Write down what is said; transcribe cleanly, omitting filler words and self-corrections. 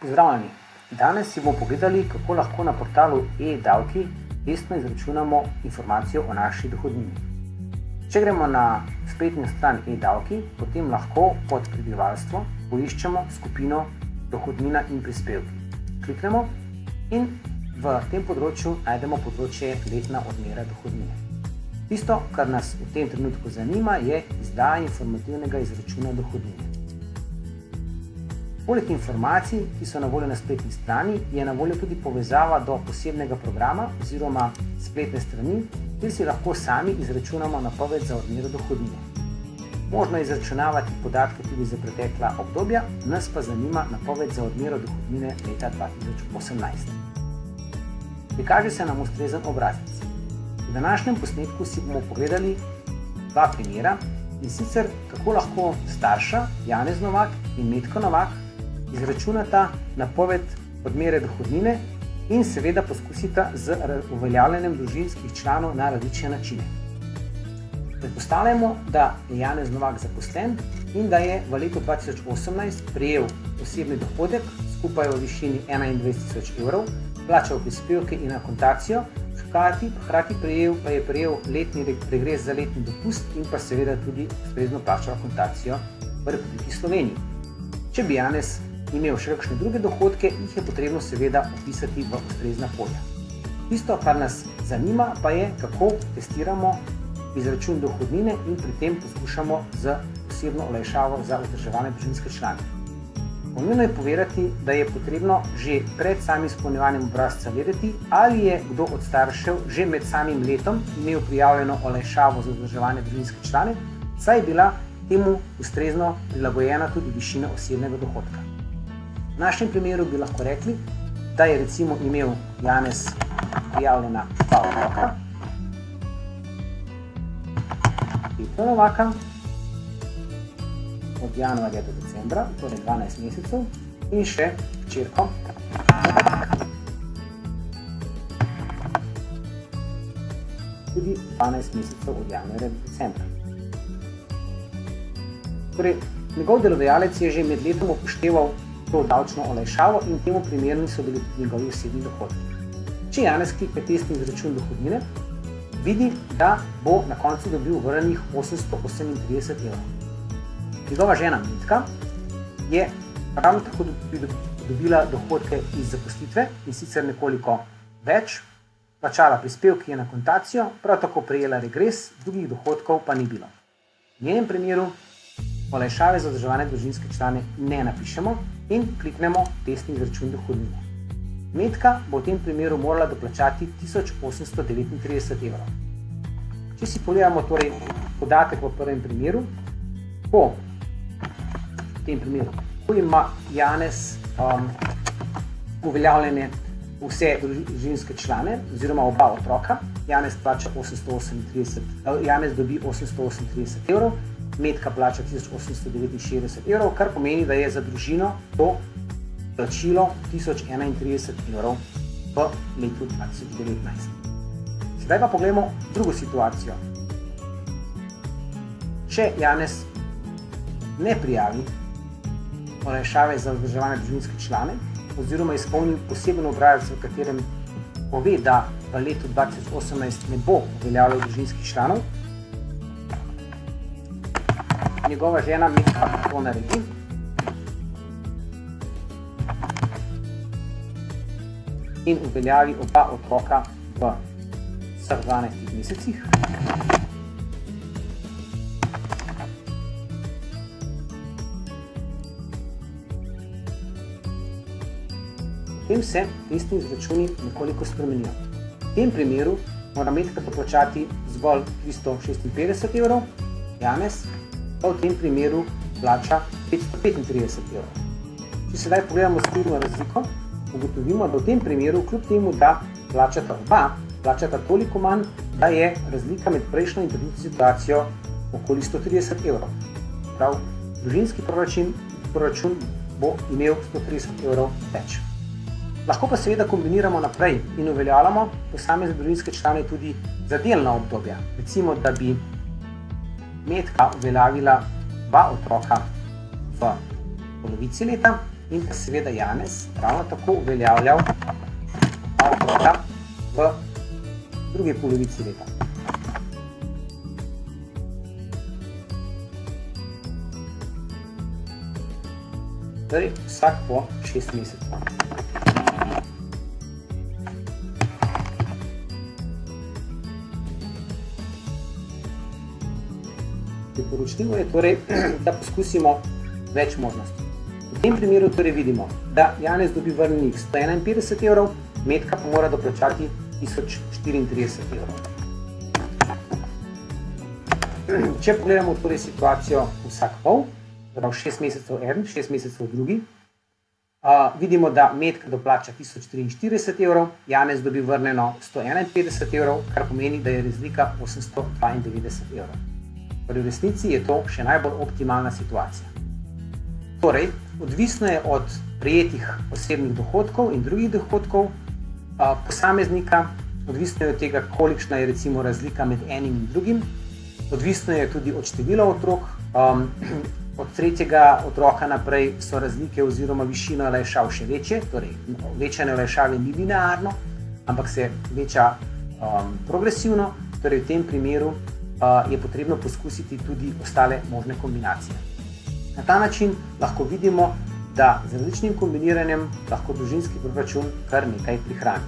Pozdravljeni! Danes si bomo pogledali, kako lahko na portalu e-davki testno izračunamo informacijo o naši dohodnini. Če gremo na spletno stran e-davki, potem lahko pod prebivalstvo poiščemo skupino dohodnina in prispevki. Kliknemo in v tem področju najdemo področje letna odmera dohodnine. Tisto, kar nas v tem trenutku zanima, je izdaja informativnega izračuna dohodnine. Poleg informacij, ki so na voljo na spletni strani, je na voljo tudi povezava do posebnega programa oziroma spletne strani, kjer si lahko sami izračunamo napoved za odmero dohodnine. Možno je izračunavati podatke tudi za pretekla obdobja, nas pa zanima napoved za odmero dohodnine leta 2018. Prikaže se nam ustrezen obrazec. V današnjem posnetku si bomo pogledali dva primera, in sicer kako lahko starša Janez Novak in Metka Novak izračunata napoved odmere dohodnine in seveda poskusita z uveljavljanjem družinskih članov na različne načine. Predpostavljamo, da je Janez Novak zaposlen in da je v letu 2018 prejel osebni dohodek skupaj v višini 21.000 evrov, plačal prispevke in akontacijo, hkrati pa je prejel letni regres za letni dopust in pa seveda tudi ustrezno plačal akontacijo v Republiki Sloveniji. Če bi Janez imel še kakšne druge dohodke, jih je potrebno seveda opisati v ustrezna polja. Tisto, kar nas zanima, pa je, kako testiramo izračun dohodnine in pri tem poskušamo z posebno olajšavo za vzdrževane družinske člane. Pomembno je povedati, da je potrebno že pred samim izpolnjevanjem obrazca vedeti, ali je kdo od staršev že med samim letom imel prijavljeno olajšavo za vzdrževane družinske člane, saj je bila temu ustrezno prilagojena tudi višina osebnega dohodka. V našem primeru bi lahko rekli, da je recimo imel Janez prijavljena dva otroka, Metka Novaka od januarja do decembra, torej 12 mesecev, in še hčerko tudi 12 mesecev od januarja do decembra. Torej, njegov delodajalec je že med letom upošteval to davčno olajšavo in temu primerni so bili tudi njegovi osebni dohodki. Če Janez klikne testni izračun dohodnine, vidi, da bo na koncu dobil vrnjenih 838 evrov. Njegova žena Metka je ravno tako dobila dohodke iz zaposlitve in sicer nekoliko več, plačala prispevke in akontacijo, prav tako prejela regres, drugih dohodkov pa ni bilo. V njenem primeru olajšave za vzdrževane družinske člane ne napišemo in kliknemo testni izračun dohodnine. Metka bo v tem primeru morala doplačati 1839 evrov. Če si pogledamo torej podatek v prvem primeru, ko ima Janez uveljavljene vse družinske člane oziroma oba otroka, Janez dobi 838 evrov, Metka plača 1869 evrov, kar pomeni, da je za družino to plačilo 1031 evrov v letu 2019. Sedaj pa pogledamo drugo situacijo. Če Janez ne prijavi olajšave za vzdrževane družinske člane oziroma izpolni poseben obrazec, v katerem pove, da v letu 2018 ne bo uveljavljal družinskih članov, njegova žena Metka to naredi in uveljavi oba otroka v vseh 12 mesecih. Potem se testni izračuni nekoliko spremenijo. V tem primeru mora Metka poplačati zgolj 356 evrov, Janez pa v tem primeru plača 535 evrov. Če sedaj pogledamo skupno razliko, ugotovimo, da v tem primeru, kljub temu, da plačata toliko manj, da je razlika med prejšnjo in tretjo situacijo okoli 130 evrov. Prav, družinski proračun bo imel 130 evrov več. Lahko pa seveda kombiniramo naprej in uveljavljamo posamezne družinske člane tudi za delna obdobja. Recimo, da bi Metka uveljavila dva otroka v polovici leta in pa seveda Janez ravno tako uveljavljal otroka v drugi polovici leta. Torej, vsak po 6 mesecev. Priporočljivo je torej, da poskusimo več možnosti. V tem primeru torej vidimo, da Janez dobi vrnjenih 151 evrov, Metka pa mora doplačati 1034 evrov. Če pogledamo torej situacijo vsak pol, prav 6 mesecev eden, 6 mesecev drugi, vidimo, da Metka doplača 1043 evrov, Janez dobi vrnjeno 151 evrov, kar pomeni, da je razlika 892 evrov. V resnici je to še najbolj optimalna situacija. Torej, odvisno je od prejetih osebnih dohodkov in drugih dohodkov posameznika, odvisno je od tega, kolikšna je recimo razlika med enim in drugim, odvisno je tudi od števila otrok, od tretjega otroka naprej so razlike oziroma višina olajšav še večje, torej večanje olajšave ni linearno, ampak se veča progresivno, torej v tem primeru je potrebno poskusiti tudi ostale možne kombinacije. Na ta način lahko vidimo, da z različnim kombiniranjem lahko družinski proračun kar nekaj prihrani.